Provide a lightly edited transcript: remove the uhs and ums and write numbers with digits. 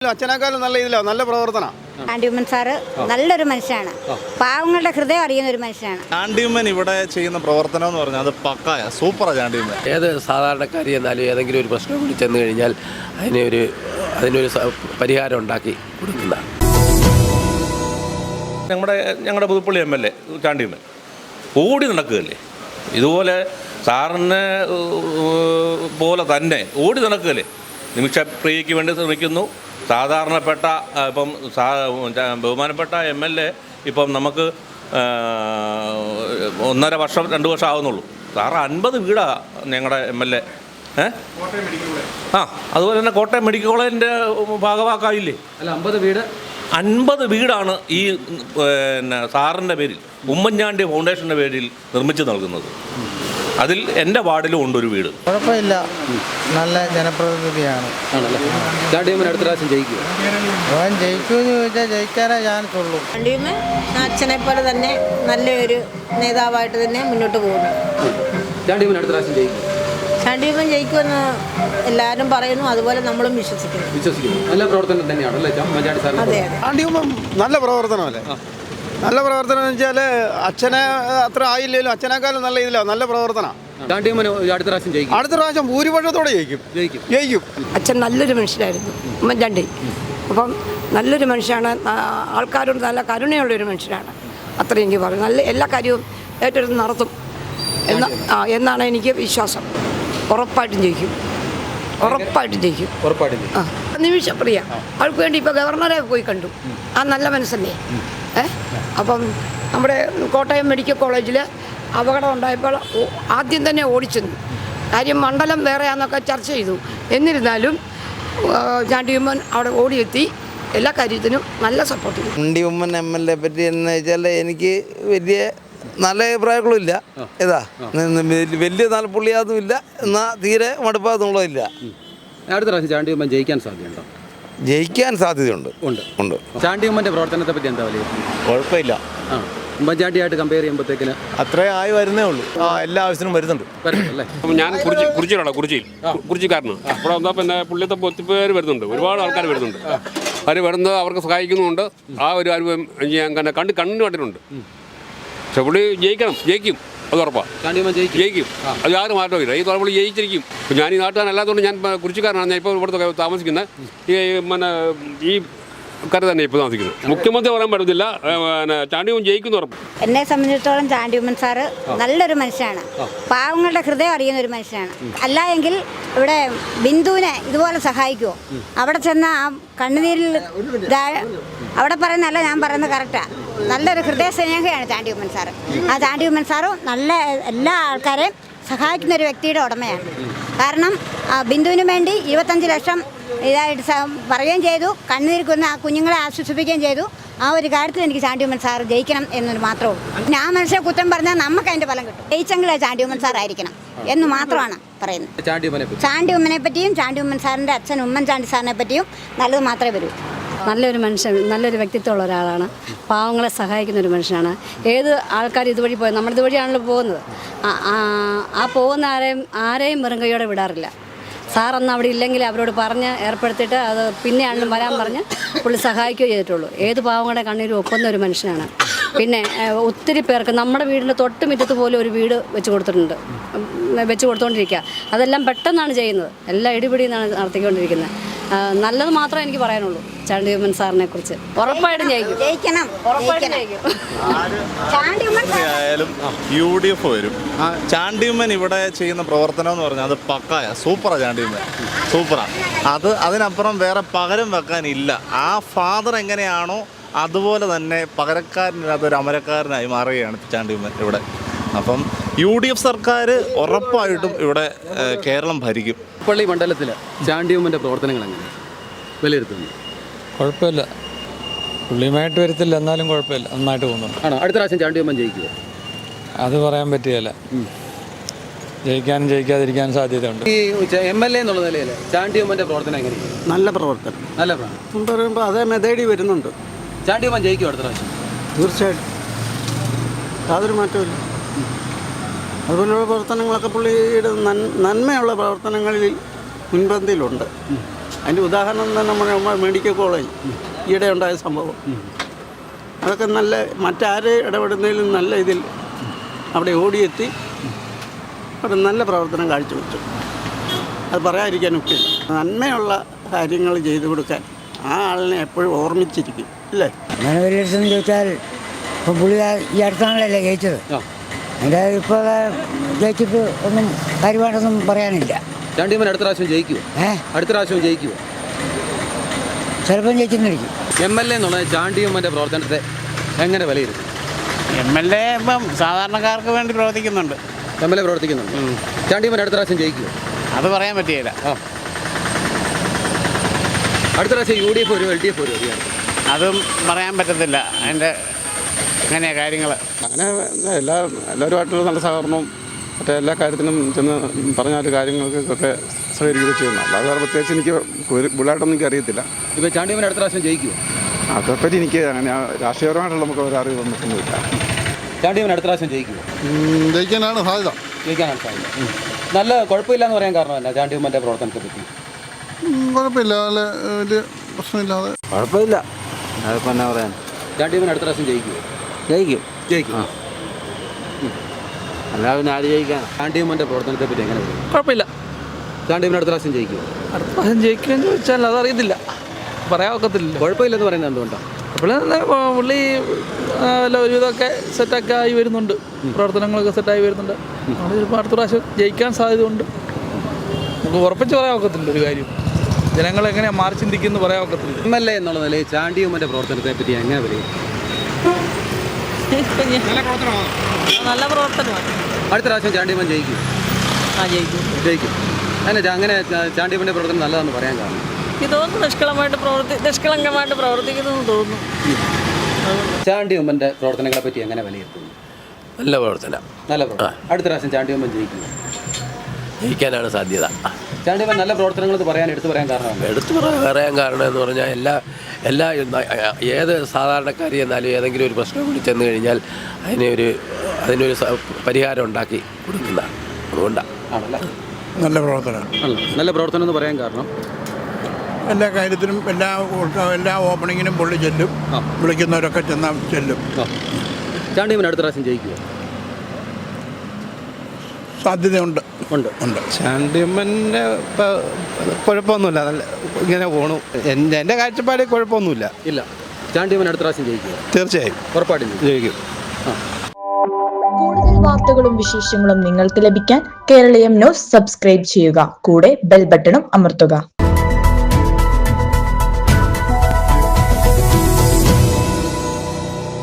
അച്ഛനേക്കാളും നല്ല പ്രവർത്തനം. ചാണ്ടിയുമ്മൻ സാറ് നല്ലൊരു മനുഷ്യനാണ്. പാവങ്ങളുടെ ഹൃദയം അറിയുന്ന ഒരു മനുഷ്യനാണ്. ചാണ്ടിയുമ്മൻ ഇവിടെ ചെയ്യുന്ന പ്രവർത്തനം എന്ന് പറഞ്ഞാൽ അത് പക്കായ സൂപ്പറാ. ചാണ്ടിയുമ്മൻ ഏത് സാധാരണക്കാരി എന്നാലും ഏതെങ്കിലും ഒരു പ്രശ്നം കൂടി ചെന്ന് കഴിഞ്ഞാൽ അതിനൊരു പരിഹാരം ഉണ്ടാക്കി കൊടുക്കുന്ന ഞങ്ങളുടെ പുതുപ്പള്ളി MLA ചാണ്ടിയുമ്മൻ ഓടി നടക്കുകയല്ലേ. ഇതുപോലെ സാറിനെ പോലെ തന്നെ ഓടി നടക്കുകയല്ലേ. നിമിഷപ്രിയയ്ക്ക് വേണ്ടി ശ്രമിക്കുന്നു. സാധാരണപ്പെട്ട ഇപ്പം ബഹുമാനപ്പെട്ട MLA ഇപ്പം നമുക്ക് 1.5 വർഷം 2 വർഷം ആവുന്നുള്ളൂ. സാറ് 50 വീടാണ് ഞങ്ങളുടെ MLA. അതുപോലെ തന്നെ കോട്ടയം മെഡിക്കൽ കോളേജിൻ്റെ ഭാഗവാക്കായില്ലേ? അല്ല, 50 വീടാണ് ഈ സാറിൻ്റെ പേരിൽ ഉമ്മൻചാണ്ടി ഫൗണ്ടേഷൻ്റെ പേരിൽ നിർമ്മിച്ച് നൽകുന്നത്. അതിൽ എൻ്റെ വാർഡിലും ഉണ്ടൊരു വീട്. കുഴപ്പമില്ല, നല്ല ജനപ്രതിനിധിയാണ്. അടുത്ത പ്രാവശ്യം ജയിക്കുമോ? അവൻ ജയിക്കുമെന്ന് ചോദിച്ചാൽ ജയിക്കാനേ ചാൻസ് ഉള്ളൂ. ചാണ്ടിയുമ്മൻ അച്ഛനെ പോലെ തന്നെ നല്ലൊരു നേതാവായിട്ട് തന്നെ മുന്നോട്ട് പോകുന്നു. ചാണ്ടിയുമ്മൻ അടുത്ത പ്രാവശ്യം ജയിക്കും. ചാണ്ടിയുമ്മൻ ജയിക്കുമെന്ന് എല്ലാവരും പറയുന്നു, അതുപോലെ നമ്മളും വിശ്വസിക്കുന്നു. നല്ല പ്രവർത്തനം തന്നെയാണ് അല്ലേ ചാണ്ടി സാർ? അതെ. ചാണ്ടിയുമ്മൻ നല്ല പ്രവർത്തനമല്ലേ. നല്ല പ്രവർത്തനം എന്ന് വെച്ചാൽ അച്ഛനെ അത്ര ആയില്ലെങ്കിലും അച്ഛനേക്കാളും നല്ല പ്രവർത്തനം. ചാണ്ടിയുമ്മൻ അടുത്ത പ്രാവശ്യം ജയിക്കും. അടുത്ത പ്രാവശ്യം ഭൂരിപക്ഷത്തോടെ ജയിക്കും. അച്ഛൻ നല്ലൊരു മനുഷ്യനായിരുന്നു ഉമ്മൻചാണ്ടി. അപ്പം നല്ലൊരു മനുഷ്യനാണ്, ആൾക്കാരോട് നല്ല കരുണയുള്ളൊരു മനുഷ്യനാണ്. അത്രയും എനിക്ക് പറയും. നല്ല എല്ലാ കാര്യവും ഏറ്റെടുത്ത് നടത്തും എന്നാണ് എനിക്ക് വിശ്വാസം. ഉറപ്പായിട്ടും ജയിക്കും. നിമിഷപ്രിയ അവൾക്ക് വേണ്ടി ഇപ്പോൾ ഗവർണറെ പോയി കണ്ടു. ആ നല്ല മനസ്സല്ലേ. അപ്പം നമ്മുടെ കോട്ടയം മെഡിക്കൽ കോളേജിൽ അപകടം ഉണ്ടായപ്പോൾ ആദ്യം തന്നെ ഓടിച്ചെന്നു. കാര്യം മണ്ഡലം വേറെയാണെന്നൊക്കെ ചർച്ച ചെയ്തു. എന്നിരുന്നാലും ചാണ്ടിയുമ്മൻ അവിടെ ഓടിയെത്തി എല്ലാ കാര്യത്തിനും നല്ല സപ്പോർട്ട് ചെയ്തു. ചാണ്ടിയുമ്മൻ MLA പറ്റി എന്ന് വെച്ചാൽ എനിക്ക് വലിയ നല്ല അഭിപ്രായങ്ങളുമില്ല. വലിയ നല്ല പുള്ളിയാതുമില്ല, എന്നാൽ തീരെ മടുപ്പാതുള്ളതില്ല. അടുത്ത പ്രാവശ്യം ചാണ്ടിയുമ്മൻ ജയിക്കാൻ സാധ്യതയുണ്ടോ? ജയിക്കാൻ സാധ്യതയുണ്ട്. ഉണ്ട്. ചാണ്ടിയുമ്മൻ്റെ പ്രവർത്തനത്തെ പറ്റി എന്താ വലിയ? കുഴപ്പമില്ല. ഉമ്മൻചാണ്ടിയായിട്ട് കമ്പയർ ചെയ്യുമ്പോഴത്തേക്കിന് അത്രയും ആയി വരുന്നേ ഉള്ളൂ. എല്ലാ ആവശ്യത്തിനും വരുന്നുണ്ട്. ഞാൻ കുറിച്ചിക്കാരനാണ്. അവിടെ വന്നാൽ പിന്നെ പുള്ളിയത്തെ ഒത്തിരി വരുന്നുണ്ട്, ഒരുപാട് ആൾക്കാർ വരുന്നുണ്ട്. അവർ വരുന്നത് അവർക്ക് സഹായിക്കുന്നുമുണ്ട്. ആ ഒരു അനുഭവം ഞാൻ കണ്ണു കണ്ടിട്ടുണ്ട്. പക്ഷെ പുള്ളി ജയിക്കും, അത് ഉറപ്പാണ്. ചാണ്ടിയുമ്മൻ ജയിക്കും. അത് യാതൊരു മാറ്റമില്ല. ഈ പുള്ളി ജയിച്ചിരിക്കും. ഞാൻ ഈ നാട്ടുകാരനല്ലാത്തതുകൊണ്ട് ഞാൻ കുറിച്ചിക്കാരനാണ്. ഞാൻ ഇപ്പോൾ ഇവിടുത്തെ താമസിക്കുന്നത് ഈ കര തന്നെ ഇപ്പോൾ താമസിക്കുന്നത്. മുഖ്യമന്ത്രി പറയാൻ പറ്റത്തില്ല. ചാണ്ടിയുമ്മൻ ജയിക്കുന്നു ഉറപ്പ്. എന്നെ സംബന്ധിച്ചിടത്തോളം ചാണ്ടിയുമ്മൻ സാറ് നല്ലൊരു മനുഷ്യനാണ്. പാവങ്ങളുടെ ഹൃദയം അറിയുന്ന ഒരു മനുഷ്യനാണ്. അല്ല എങ്കിൽ ഇവിടെ ബിന്ദുവിനെ ഇതുപോലെ സഹായിക്കുമോ? അവിടെ ചെന്ന ആ കണ്ണുനീരിൽ അവിടെ പറയുന്നതല്ല, ഞാൻ പറയുന്നത് കറക്റ്റാണ്. നല്ലൊരു ഹൃദയ സ്നേഹിയാണ് ചാണ്ടിയുമ്മൻ സാറ്. ആ ചാണ്ടിയുമ്മൻ സാറും നല്ല എല്ലാ ആൾക്കാരെയും സഹായിക്കുന്ന ഒരു വ്യക്തിയുടെ ഉടമയാണ്. കാരണം ബിന്ദുവിന് വേണ്ടി 25 ലക്ഷം ഇതായിട്ട് പറയുകയും ചെയ്തു. കണ്ണുനീർക്കുന്ന ആ കുഞ്ഞുങ്ങളെ ആശ്വസിപ്പിക്കുകയും ചെയ്തു. ആ ഒരു കാര്യത്തിൽ എനിക്ക് ചാണ്ടിയുമ്മൻ സാർ ജയിക്കണം എന്നൊരു മാത്രമേ ഉള്ളൂ. ഞാൻ മനുഷ്യരെ കുറ്റം പറഞ്ഞാൽ നമുക്ക് അതിൻ്റെ ഫലം കിട്ടും. ജയിച്ചെങ്കിൽ ചാണ്ടിയുമ്മൻ സാർ ആയിരിക്കണം എന്ന് മാത്രമാണ് പറയുന്നത്. ചാണ്ടിയുമ്മനെ പറ്റിയും ചാണ്ടിയുമ്മൻ സാറിൻ്റെ അച്ഛൻ ഉമ്മൻചാണ്ടി സാറിനെ പറ്റിയും നല്ലത് മാത്രമേ വരൂ. നല്ലൊരു മനുഷ്യൻ, നല്ലൊരു വ്യക്തിത്വമുള്ള ഒരാളാണ്. പാവങ്ങളെ സഹായിക്കുന്ന ഒരു മനുഷ്യനാണ്. ഏത് ആൾക്കാർ ഇതുവഴി പോയത്, നമ്മൾ ഇതുവഴിയാണല്ലോ പോകുന്നത്. ആ പോകുന്ന ആരെയും വെറും കൈയോടെ വിടാറില്ല. സാറന്ന് അവിടെ ഇല്ലെങ്കിൽ അവരോട് പറഞ്ഞ് ഏർപ്പെടുത്തിയിട്ട് അത് പിന്നെയാണെങ്കിലും വരാൻ പറഞ്ഞ് പുള്ളി സഹായിക്കുകയോ ചെയ്തിട്ടുള്ളൂ. ഏത് പാവങ്ങളുടെ കണ്ണീരും ഒപ്പുന്ന ഒരു മനുഷ്യനാണ്. പിന്നെ ഒത്തിരി പേർക്ക് നമ്മുടെ വീടിൻ്റെ തൊട്ട് മുറ്റത്ത് പോലും ഒരു വീട് വെച്ച് കൊടുത്തുകൊണ്ടിരിക്കുക. അതെല്ലാം പെട്ടെന്നാണ് ചെയ്യുന്നത്. എല്ലാം ഇടിപിടി എന്നാണ് നടത്തിക്കൊണ്ടിരിക്കുന്നത്. നല്ലത് മാത്രമേ എനിക്ക് പറയാനുള്ളൂ ചാണ്ടിയുമ്മൻ സാറിനെ കുറിച്ച്. ഉറപ്പായിട്ടും ജയിക്കണം. ആയാലും UDF വരും. ചാണ്ടിയുമ്മൻ ഇവിടെ ചെയ്യുന്ന പ്രവർത്തനം എന്ന് പറഞ്ഞാൽ അത് പക്കായ സൂപ്പറാ. ചാണ്ടിയുമ്മൻ സൂപ്പറാണ്. അതിനപ്പുറം വേറെ പകരം വെക്കാനില്ല. ആ ഫാദർ എങ്ങനെയാണോ അതുപോലെ തന്നെ പകരക്കാരനില്ലാത്ത ഒരു അമരക്കാരനായി മാറുകയാണ് ചാണ്ടിയുമ്മൻ ഇവിടെ. അപ്പം UDF സർക്കാർ ഉറപ്പായിട്ടും ഇവിടെ കേരളം ഭരിക്കും. പള്ളി മണ്ഡലത്തിൽ ചാണ്ടിയുമ്മൻ്റെ പ്രവർത്തനങ്ങൾ എങ്ങനെ വിലയിരുത്തുന്നു? കുഴപ്പമില്ല, പുള്ളിയുമായിട്ട് വരത്തില്ല, എന്നാലും കുഴപ്പമില്ല, നന്നായിട്ട് പോകുന്നുണ്ട്. ആണോ? അടുത്ത പ്രാവശ്യം ചാണ്ടിയുമ്മൻ ജയിക്കുമോ? അത് പറയാൻ പറ്റുകയില്ല. ജയിക്കാനും ജയിക്കാതിരിക്കാനും സാധ്യതയുണ്ട്. ഈ MLA എന്നുള്ള നിലയിൽ ചാണ്ടിയുമ്മൻ്റെ പ്രവർത്തനം എങ്ങനെയാണ്? നല്ല പ്രവർത്തനം പറയുമ്പോൾ അതേ മെതേടി വരുന്നുണ്ട്. ചാണ്ടിയുമ്മൻ ജയിക്കുമോ അടുത്ത പ്രാവശ്യം? തീർച്ചയായിട്ടും, യാതൊരു മാറ്റമില്ല. അതുപോലുള്ള പ്രവർത്തനങ്ങളൊക്കെ പുള്ളിയുടെ നന്മയുള്ള പ്രവർത്തനങ്ങളിൽ മുൻപന്തിയിലുണ്ട്. അതിൻ്റെ ഉദാഹരണം തന്നെ നമ്മുടെ മെഡിക്കൽ കോളേജ് ഈയിടെ ഉണ്ടായ സംഭവം. അതൊക്കെ നല്ല മറ്റാരെ ഇടപെടുന്നതിലും നല്ല ഇതിൽ അവിടെ ഓടിയെത്തി അവിടെ നല്ല പ്രവർത്തനം കാഴ്ചവെച്ചു. അത് പറയാതിരിക്കാൻ ഒക്കില്ല. നന്മയുള്ള കാര്യങ്ങൾ ചെയ്തു കൊടുക്കാൻ ആ ആളിനെ എപ്പോഴും ഓർമ്മിച്ചിരിക്കും അല്ലേ? അങ്ങനെ ഒരു ലക്ഷം ചോദിച്ചാൽ ഇപ്പം പുള്ളി ഈ അടുത്താണല്ലേ ജയിച്ചത്. അതിൻ്റെ ഇപ്പോൾ ജയിച്ചിട്ട് ഒന്നും കാര്യമായിട്ടൊന്നും പറയാനില്ല. ചാണ്ടിയമ്മൻ അടുത്ത പ്രാവശ്യം ജയിക്കുമോ? അടുത്ത പ്രാവശ്യം ജയിക്കുമോ? ചിലപ്പം ജയിച്ചെന്നിരിക്കും. MLA എന്നുള്ള ചാണ്ടിയമ്മൻ്റെ പ്രവർത്തനത്തെ എങ്ങനെ വിലയിരുത്തും? MLA ഇപ്പം സാധാരണക്കാർക്ക് വേണ്ടി പ്രവർത്തിക്കുന്നുണ്ട്. MLA പ്രവർത്തിക്കുന്നുണ്ട്. ചാണ്ടിയമ്മൻ അടുത്ത പ്രാവശ്യം ജയിക്കുമോ? അത് പറയാൻ പറ്റിയില്ല. അടുത്ത പ്രാവശ്യം UDF ഒരു LDF ഒരു അതും പറയാൻ പറ്റത്തില്ല. അതിൻ്റെ അങ്ങനെയാ കാര്യങ്ങൾ. അങ്ങനെ എല്ലാവരുമായിട്ടുള്ള നല്ല സഹകരണവും മറ്റേ എല്ലാ കാര്യത്തിനും ചെന്ന് പറഞ്ഞാൽ കാര്യങ്ങൾക്കൊക്കെ സഹകരിക്കുകയൊക്കെ ചെയ്യുന്നു. അല്ലാതെ വേറെ പ്രത്യേകിച്ച് എനിക്ക് കൂടുതലായിട്ടൊന്നും എനിക്ക് അറിയത്തില്ല. ഇപ്പോൾ ചാണ്ടിയമ്മൻ അടുത്ത പ്രാവശ്യം ജയിക്കുമോ? അതേപ്പറ്റി എനിക്ക് അങ്ങനെ രാഷ്ട്രീയപരമായിട്ടുള്ള നമുക്ക് ഒരു അറിവ് നമുക്കൊന്നുമില്ല. ചാണ്ടിയമ്മൻ അടുത്ത പ്രാവശ്യം ജയിക്കുമോ? ജയിക്കാനാണ് സാധ്യത. ജയിക്കാനാണ് സാധ്യത. നല്ല കുഴപ്പമില്ല എന്ന് പറയാൻ കാരണമല്ല ചാണ്ടിയമ്മൻ്റെ പ്രവർത്തനത്തെ പറ്റി. കുഴപ്പമില്ല, വലിയ പ്രശ്നമില്ലാതെ. കുഴപ്പമില്ല. അതിപ്പോൾ എന്നാ പറയാൻ. ചാണ്ടിയമ്മൻ അടുത്ത പ്രാവശ്യം ജയിക്കുമോ? ജയിക്കും. അല്ലാതെ പിന്നെ ആര് ജയിക്കാൻ? ചാണ്ടിയമ്മൻ്റെ പ്രവർത്തനത്തെ പറ്റി എങ്ങനെ പറയും? കുഴപ്പമില്ല. ചാണ്ടിയമ്മൻ അടുത്ത പ്രാവശ്യം ജയിക്കുമോ? അടുത്ത പ്രാവശ്യം ജയിക്കുമെന്ന് ചോദിച്ചാൽ അതറിയത്തില്ല, പറയാൻ ഒക്കത്തില്ല. കുഴപ്പമില്ലെന്ന് പറയുന്നത് എന്തുകൊണ്ടാണ്? അപ്പോൾ പുള്ളി ഒരുവിധമൊക്കെ സെറ്റൊക്കെ ആയി വരുന്നുണ്ട്, പ്രവർത്തനങ്ങളൊക്കെ സെറ്റായി വരുന്നുണ്ട്. അതുകൊണ്ട് ചിലപ്പോൾ അടുത്ത പ്രാവശ്യം ജയിക്കാൻ സാധ്യതയുണ്ട്. നമുക്ക് ഉറപ്പിച്ച് പറയാൻ ഒക്കത്തില്ല ഒരു കാര്യം. ജനങ്ങൾ എങ്ങനെയാണ് മാറി ചിന്തിക്കുമെന്ന് പറയാൻ ഒക്കത്തില്ല. MLA എന്നുള്ള നിലയിൽ ചാണ്ടിയമ്മൻ്റെ പ്രവർത്തനത്തെ പറ്റി എങ്ങനെ പറയും? നല്ല പ്രവർത്തനമാണ്. അടുത്ത പ്രാവശ്യം ചാണ്ടിയമ്മൻ ജയിക്കും. ജയിക്കും. അങ്ങനെ ചാണ്ടിയമ്മൻ്റെ പ്രവർത്തനം നല്ലതാണെന്ന് പറയാൻ കാരണം ഇതൊന്നും നിഷ്കളങ്കമായിട്ട് പ്രവർത്തിക്കുന്നു തോന്നുന്നു. ചാണ്ടിയമ്മൻ്റെ പ്രവർത്തനങ്ങളെ പറ്റി എങ്ങനെ വിലയിരുത്തുന്നു? നല്ല പ്രവർത്തനം. അടുത്ത പ്രാവശ്യം ചാണ്ടിയമ്മൻ ജയിക്കും. ജയിക്കാനാണ് സാധ്യത. ചാണ്ടിയമ്മൻ നല്ല പ്രവർത്തനങ്ങൾ എടുത്തു പറയാൻ കാരണം എന്ന് പറഞ്ഞാൽ എല്ലാ ഏത് സാധാരണക്കാരി എന്നാലും ഏതെങ്കിലും ഒരു പ്രശ്നം കൂടി ചെന്ന് കഴിഞ്ഞാൽ അതിനൊരു പരിഹാരം ഉണ്ടാക്കി കൊടുക്കുന്നതാണ്. അതുകൊണ്ടാണ് നല്ല പ്രവർത്തനമാണ്. നല്ല പ്രവർത്തനം എന്ന് പറയാൻ കാരണം എല്ലാ കാര്യത്തിലും എല്ലാ ഓപ്പണിങ്ങിനും പുള്ളി ചെല്ലും. വിളിക്കുന്നവരൊക്കെ ചെല്ലും. ചാണ്ടിയമ്മൻ അടുത്ത പ്രാവശ്യം ജയിക്കുമോ? സാധ്യതയുണ്ട്. ചാണ്ടിയമ്മൻ്റെ കുഴപ്പമൊന്നുമില്ല, നല്ല ഇങ്ങനെ പോണു. എൻ്റെ കാഴ്ചപ്പാടിൽ കുഴപ്പമൊന്നുമില്ല. ഇല്ല. ചാണ്ടിയമ്മൻ അടുത്ത പ്രാവശ്യം ജയിക്കുമോ? തീർച്ചയായും, ഉറപ്പായിട്ടും ജയിക്കും. കൂടുതൽ വാർത്തകളും വിശേഷങ്ങളും നിങ്ങൾക്ക് ലഭിക്കാൻ കേരളീയം ന്യൂസ് സബ്സ്ക്രൈബ് ചെയ്യുക. കൂടെ ബെൽ ബട്ടണും അമർത്തുക.